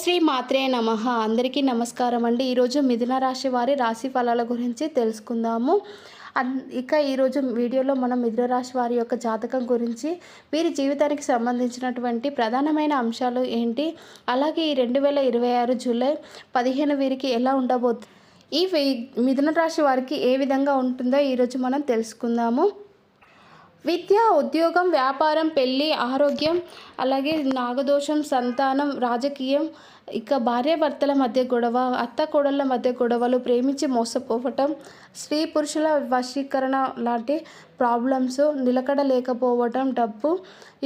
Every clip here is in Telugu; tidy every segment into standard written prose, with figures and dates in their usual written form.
శ్రీ మాత్రే నమః. అందరికీ నమస్కారం అండి. ఈరోజు మిథున రాశి వారి రాశి ఫలాల గురించి తెలుసుకుందాము. ఇక ఈరోజు వీడియోలో మనం మిథున రాశి వారి యొక్క జాతకం గురించి, వీరి జీవితానికి సంబంధించినటువంటి ప్రధానమైన అంశాలు ఏంటి, అలాగే ఈ 2026 జూలై 15 వీరికి ఎలా ఉండబోతుంది, ఈ మిథున రాశి వారికి ఏ విధంగా ఉంటుందో ఈరోజు మనం తెలుసుకుందాము. విద్య, ఉద్యోగం, వ్యాపారం, పెళ్ళి, ఆరోగ్యం, అలాగే నాగదోషం, సంతానం, రాజకీయం, ఇక భార్యాభర్తల మధ్య గొడవ, అత్త కోడళ్ళ మధ్య గొడవలు, ప్రేమించి మోసపోవటం, స్త్రీ పురుషుల వశీకరణ లాంటి ప్రాబ్లమ్స్, నిలకడ లేకపోవటం, డబ్బు,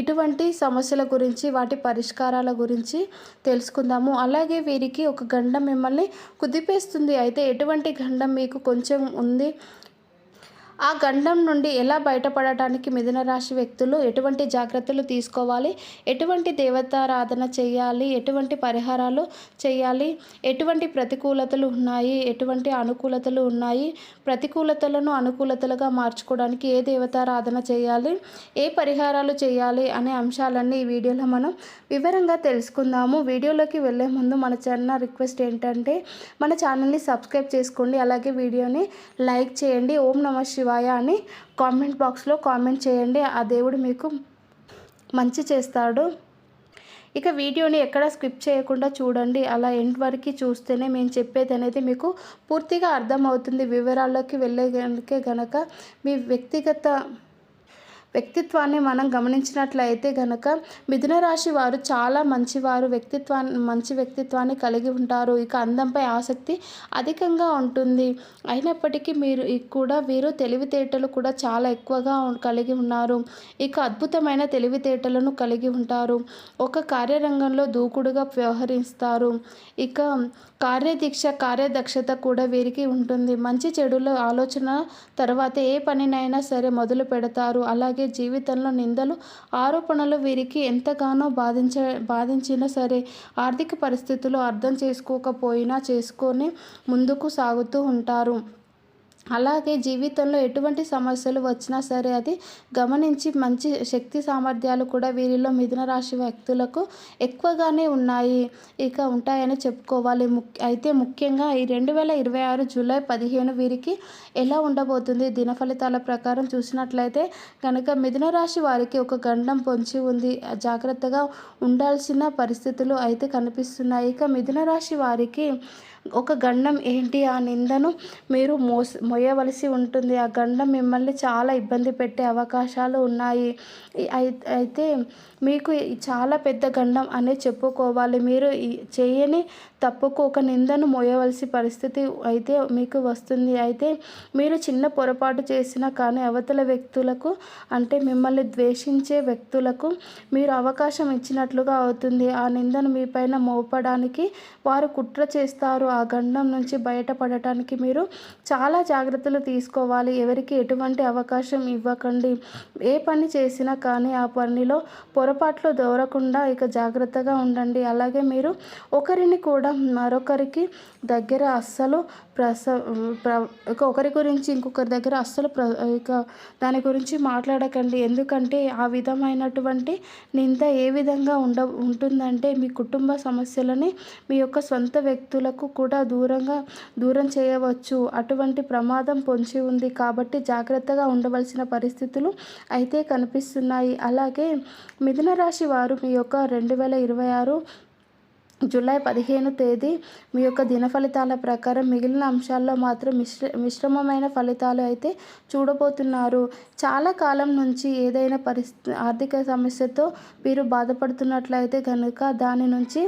ఇటువంటి సమస్యల గురించి, వాటి పరిష్కారాల గురించి తెలుసుకుందాము. అలాగే వీరికి ఒక గండం మిమ్మల్ని కుదిపేస్తుంది. అయితే ఎటువంటి గండం మీకు కొంచెం ఉంది, ఆ గండం నుండి ఎలా బయటపడటానికి మిథున రాశి వ్యక్తులు ఎటువంటి జాగ్రత్తలు తీసుకోవాలి, ఎటువంటి దేవతారాధన చేయాలి, ఎటువంటి పరిహారాలు చేయాలి, ఎటువంటి ప్రతికూలతలు ఉన్నాయి, ఎటువంటి అనుకూలతలు ఉన్నాయి, ప్రతికూలతలను అనుకూలతలుగా మార్చుకోవడానికి ఏ దేవతారాధన చేయాలి, ఏ పరిహారాలు చేయాలి అనే అంశాలన్నీ ఈ వీడియోలో మనం వివరంగా తెలుసుకుందాము. వీడియోలోకి వెళ్ళే ముందు మన చిన్న రిక్వెస్ట్ ఏంటంటే మన ఛానల్ని సబ్స్క్రైబ్ చేసుకోండి, అలాగే వీడియోని లైక్ చేయండి. ఓం నమః శివాయ అని కామెంట్ బాక్స్లో కామెంట్ చేయండి. ఆ దేవుడు మీకు మంచి చేస్తాడు. ఇక వీడియోని ఎక్కడ స్కిప్ చేయకుండా చూడండి. అలా ఎండ్ వరకు చూస్తేనే మేము చెప్పేది అనేది మీకు పూర్తిగా అర్థమవుతుంది. వివరాల్లోకి వెళ్ళే గనక మీ వ్యక్తిత్వాన్ని మనం గమనించినట్లయితే గనక మిథున రాశి వారు చాలా మంచివారు, మంచి వ్యక్తిత్వాన్ని కలిగి ఉంటారు. ఇక అందంపై ఆసక్తి అధికంగా ఉంటుంది. అయినప్పటికీ వీరు తెలివితేటలు కూడా చాలా ఎక్కువగా కలిగి ఉన్నారు. ఇక అద్భుతమైన తెలివితేటలను కలిగి ఉంటారు. ఒక కార్యరంగంలో దూకుడుగా వ్యవహరిస్తారు. ఇక కార్యదక్షత కూడా వీరికి ఉంటుంది. మంచి చెడుల ఆలోచన తర్వాత ఏ పనినైనా సరే మొదలు పెడతారు. అలాగే జీవితంలో నిందలు, ఆరోపణలు వీరికి ఎంతగానో బాధించినా సరే ఆర్థిక పరిస్థితులు అర్థం చేసుకోకపోయినా చేసుకొని ముందుకు సాగుతూ ఉంటారు. అలాగే జీవితంలో ఎటువంటి సమస్యలు వచ్చినా సరే అది గమనించి మంచి శక్తి సామర్థ్యాలు కూడా వీరిలో మిథున రాశి వ్యక్తులకు ఎక్కువగానే ఉంటాయని చెప్పుకోవాలి. అయితే ముఖ్యంగా ఈ 2026 జూలై 15 వీరికి ఎలా ఉండబోతుంది దిన ఫలితాల ప్రకారం చూసినట్లయితే కనుక మిథున రాశి వారికి ఒక గండం పొంచి ఉంది. జాగ్రత్తగా ఉండాల్సిన పరిస్థితులు అయితే కనిపిస్తున్నాయి. ఇక మిథున రాశి వారికి ఒక గండం ఏంటి, ఆ నిందను మీరు మోయవలసి ఉంటుంది. ఆ గండం మిమ్మల్ని చాలా ఇబ్బంది పెట్టే అవకాశాలు ఉన్నాయి. అయితే మీకు చాలా పెద్ద గండం అనే చెప్పుకోవాలి. మీరు చేయని తప్పుకు ఒక నిందను మోయవలసి పరిస్థితి అయితే మీకు వస్తుంది. అయితే మీరు చిన్న పొరపాటు చేసినా కానీ అవతల వ్యక్తులకు, అంటే మిమ్మల్ని ద్వేషించే వ్యక్తులకు మీరు అవకాశం ఇచ్చినట్లుగా అవుతుంది. ఆ నిందను మీపైన మోపడానికి వారు కుట్ర చేస్తారు. ఆ గండం నుంచి బయటపడటానికి మీరు చాలా జాగ్రత్తలు తీసుకోవాలి. ఎవరికి ఎటువంటి అవకాశం ఇవ్వకండి. ఏ పని చేసినా కానీ ఆ పనిలో పొరపాట్లు దొరకకుండా ఇక జాగ్రత్తగా ఉండండి. అలాగే మీరు ఒకరిని కూడా మరొకరికి దగ్గర అస్సలు ఒకరి గురించి ఇంకొకరి దగ్గర అస్సలు దాని గురించి మాట్లాడకండి. ఎందుకంటే ఆ విధమైనటువంటి నింద ఏ విధంగా ఉంటుందంటే మీ కుటుంబ సమస్యలని మీ యొక్క సొంత వ్యక్తులకు కూడా దూరం చేయవచ్చు. అటువంటి ప్రమాదం పొంచి ఉంది. కాబట్టి జాగ్రత్తగా ఉండవలసిన పరిస్థితులు అయితే కనిపిస్తున్నాయి. అలాగే మిథున రాశి వారు మీ యొక్క 2026 జూలై 15 తేదీ మీ యొక్క దిన ఫలితాల ప్రకారం మిగిలిన అంశాల్లో మాత్రం మిశ్రమమైన ఫలితాలు అయితే చూడబోతున్నారు. చాలా కాలం నుంచి ఏదైనా ఆర్థిక సమస్యతో మీరు బాధపడుతున్నట్లయితే కనుక దాని నుంచి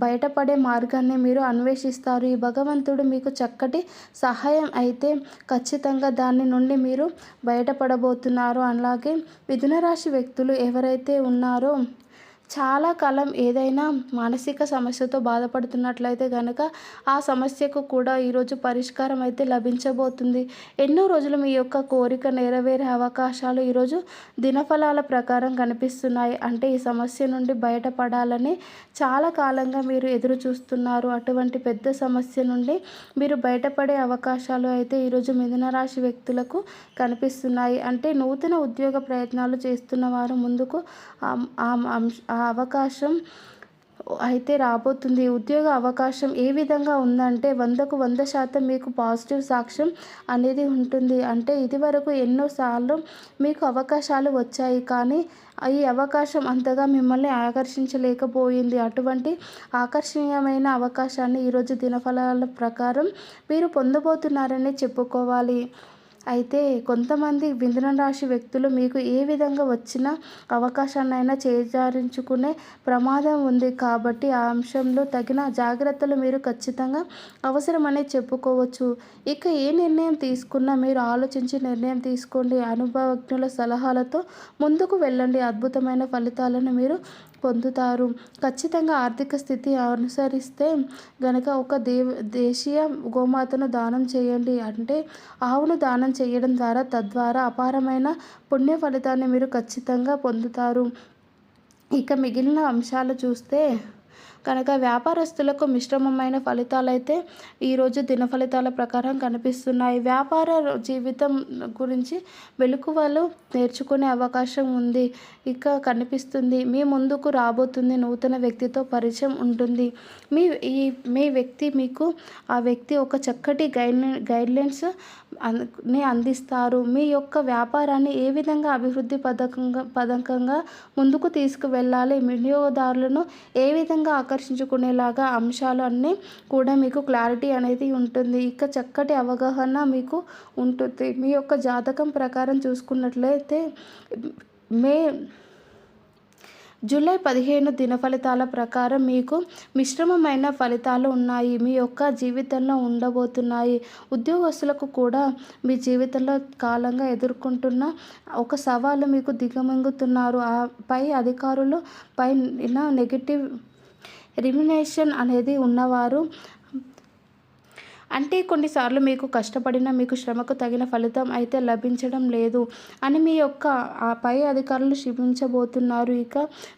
బయటపడే మార్గాన్ని మీరు అన్వేషిస్తారు. ఈ భగవంతుడు మీకు చక్కటి సహాయం అయితే ఖచ్చితంగా దాని నుండి మీరు బయటపడబోతున్నారు. అలాగే మిథున రాశి వ్యక్తులు ఎవరైతే ఉన్నారో చాలా కాలం ఏదైనా మానసిక సమస్యతో బాధపడుతున్నట్లయితే కనుక ఆ సమస్యకు కూడా ఈరోజు పరిష్కారం అయితే లభించబోతుంది. ఎన్నో రోజులు మీ యొక్క కోరిక నెరవేరే అవకాశాలు ఈరోజు దినఫలాల ప్రకారం కనిపిస్తున్నాయి. అంటే ఈ సమస్య నుండి బయటపడాలని చాలా కాలంగా మీరు ఎదురు చూస్తున్నారు. అటువంటి పెద్ద సమస్య నుండి మీరు బయటపడే అవకాశాలు అయితే ఈరోజు మిథున రాశి వ్యక్తులకు కనిపిస్తున్నాయి. అంటే నూతన ఉద్యోగ ప్రయత్నాలు చేస్తున్న వారు ముందుకు ఆ అవకాశం అయితే రాబోతుంది. ఉద్యోగ అవకాశం ఏ విధంగా ఉందంటే 100కు 100% మీకు పాజిటివ్ సాక్ష్యం అనేది ఉంటుంది. అంటే ఇదివరకు ఎన్నో సార్లు మీకు అవకాశాలు వచ్చాయి. కానీ ఈ అవకాశం అంతగా మిమ్మల్ని ఆకర్షించలేకపోయింది. అటువంటి ఆకర్షణీయమైన అవకాశాన్ని ఈరోజు దినఫలాల ప్రకారం మీరు పొందబోతున్నారనే చెప్పుకోవాలి. అయితే కొంతమంది మిథున రాశి వ్యక్తులు మీకు ఏ విధంగా వచ్చిన అవకాశాన్నైనా చేజారించుకునే ప్రమాదం ఉంది. కాబట్టి ఆ అంశంలో తగిన జాగ్రత్తలు మీరు ఖచ్చితంగా అవసరమనే చెప్పుకోవచ్చు. ఇక ఏ నిర్ణయం తీసుకున్నా మీరు ఆలోచించి నిర్ణయం తీసుకోండి. అనుభవజ్ఞుల సలహాలతో ముందుకు వెళ్ళండి. అద్భుతమైన ఫలితాలను మీరు పొందుతారు. ఖచ్చితంగా ఆర్థిక స్థితి అనుసరిస్తే గనక ఒక దేశీయ గోమాతను దానం చేయండి. అంటే ఆవును దానం చేయడం ద్వారా తద్వారా అపారమైన పుణ్య ఫలితాన్ని మీరు ఖచ్చితంగా పొందుతారు. ఇక మిగిలిన అంశాలు చూస్తే కనుక వ్యాపారస్తులకు మిశ్రమమైన ఫలితాలైతే ఈరోజు దిన ఫలితాల ప్రకారం కనిపిస్తున్నాయి. వ్యాపార జీవితం గురించి మెలకువలు నేర్చుకునే అవకాశం ఉంది. ఇక కనిపిస్తుంది. మీ ముందుకు రాబోతుంది నూతన వ్యక్తితో పరిచయం ఉంటుంది. మీ వ్యక్తి మీకు ఆ వ్యక్తి ఒక చక్కటి గైడ్లైన్స్ అందిస్తారు. మీ యొక్క వ్యాపారాన్ని ఏ విధంగా అభివృద్ధి పథకంగా ముందుకు తీసుకువెళ్ళాలి, వినియోగదారులను ఏ విధంగా ఆకర్షించుకునేలాగా అంశాలు అన్నీ కూడా మీకు క్లారిటీ అనేది ఉంటుంది. ఇక చక్కటి అవగాహన మీకు ఉంటుంది. మీ యొక్క జాతకం ప్రకారం చూసుకున్నట్లయితే జూలై 15 దిన ఫలితాల ప్రకారం మీకు మిశ్రమమైన ఫలితాలు ఉన్నాయి. మీ యొక్క జీవితంలో ఉండబోతున్నాయి. ఉద్యోగస్తులకు కూడా మీ జీవితంలో కాలంగా ఎదుర్కొంటున్న ఒక సవాలు మీకు దిగమింగుతున్నారు. పై అధికారులు పైన నెగటివ్ రిమ్యునేషన్ అనేది ఉన్నవారు. అంటే కొన్నిసార్లు మీకు కష్టపడిన మీకు శ్రమకు తగిన ఫలితం అయితే లభించడం లేదు అని మీ యొక్క ఆ పై అధికారులు క్షమించబోతున్నారు. ఇక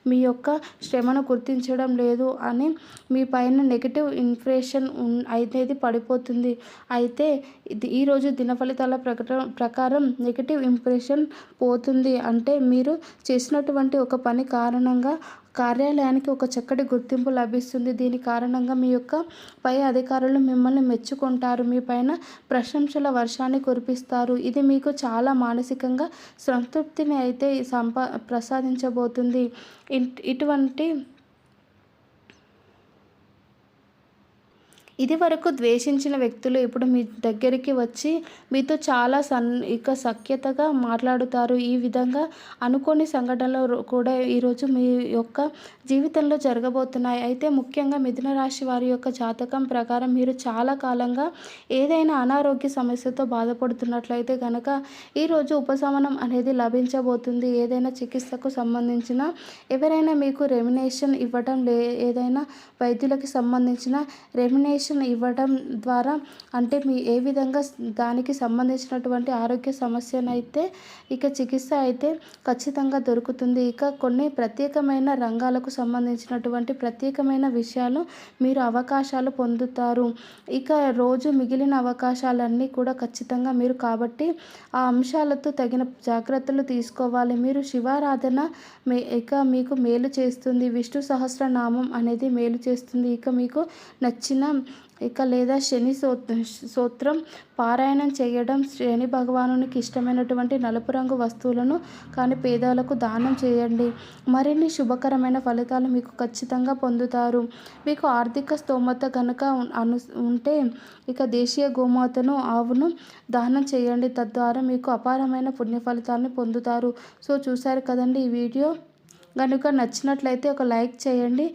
మీ యొక్క శ్రమను గుర్తించడం లేదు అని మీ పైన నెగిటివ్ ఇంప్రెషన్ అనేది పడిపోతుంది. అయితే ఈరోజు దిన ఫలితాల ప్రకారం నెగిటివ్ ఇంప్రెషన్ పోతుంది. అంటే మీరు చేసినటువంటి ఒక పని కారణంగా కార్యాలయానికి ఒక చక్కటి గుర్తింపు లభిస్తుంది. దీని కారణంగా మీ యొక్క పై అధికారులు మిమ్మల్ని మెచ్చుకుంటారు. మీ పైన ప్రశంసల వర్షాన్ని కురిపిస్తారు. ఇది మీకు చాలా మానసికంగా సంతృప్తిని అయితే ప్రసాదించబోతుంది. ఇటువంటి ఇదివరకు ద్వేషించిన వ్యక్తులు ఇప్పుడు మీ దగ్గరికి వచ్చి మీతో చాలా సఖ్యతగా మాట్లాడుతారు. ఈ విధంగా అనుకోని సంఘటనలు కూడా ఈరోజు మీ యొక్క జీవితంలో జరగబోతున్నాయి. అయితే ముఖ్యంగా మిథున రాశి వారి యొక్క జాతకం ప్రకారం మీరు చాలా కాలంగా ఏదైనా అనారోగ్య సమస్యతో బాధపడుతున్నట్లయితే కనుక ఈరోజు ఉపశమనం అనేది లభించబోతుంది. ఏదైనా చికిత్సకు సంబంధించిన ఎవరైనా మీకు రెమ్యునేషన్ ఇవ్వడం ఏదైనా వైద్యులకి సంబంధించిన రెమ్యునేషన్ ఇవ్వడం ద్వారా అంటే మీ ఏ విధంగా దానికి సంబంధించినటువంటి ఆరోగ్య సమస్యనైతే ఇక చికిత్స అయితే ఖచ్చితంగా దొరుకుతుంది. ఇక కొన్ని ప్రత్యేకమైన రంగాలకు సంబంధించినటువంటి ప్రత్యేకమైన విషయాలు మీరు అవకాశాలు పొందుతారు. ఇక రోజు మిగిలిన అవకాశాలన్నీ కూడా ఖచ్చితంగా మీరు కాబట్టి ఆ అంశాలతో తగిన జాగ్రత్తలు తీసుకోవాలి. మీరు శివారాధన ఇక మీకు మేలు చేస్తుంది. విష్ణు సహస్రనామం అనేది మేలు చేస్తుంది. ఇక మీకు నచ్చిన లేదా శని స్తోత్రం పారాయణం చేయడం, శని భగవానునికి ఇష్టమైనటువంటి నలుపు రంగు వస్తువులను కానీ పేదలకు దానం చేయండి. మరిన్ని శుభకరమైన ఫలితాలు మీకు ఖచ్చితంగా పొందుతారు. మీకు ఆర్థిక స్తోమత కనుక ఉంటే ఇక దేశీయ గోమాతను ఆవును దానం చేయండి. తద్వారా మీకు అపారమైన పుణ్య ఫలితాలను పొందుతారు. సో చూశారు కదండి, ఈ వీడియో కనుక నచ్చినట్లయితే ఒక లైక్ చేయండి.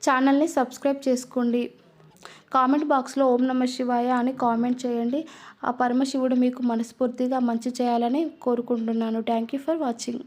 ఛానల్ని సబ్స్క్రైబ్ చేసుకోండి. కామెంట్ బాక్స్లో ఓం నమః శివాయ అని కామెంట్ చేయండి. ఆ పరమశివుడు మీకు మనస్ఫూర్తిగా మంచి చేయాలని కోరుకుంటున్నాను. Thank you for watching.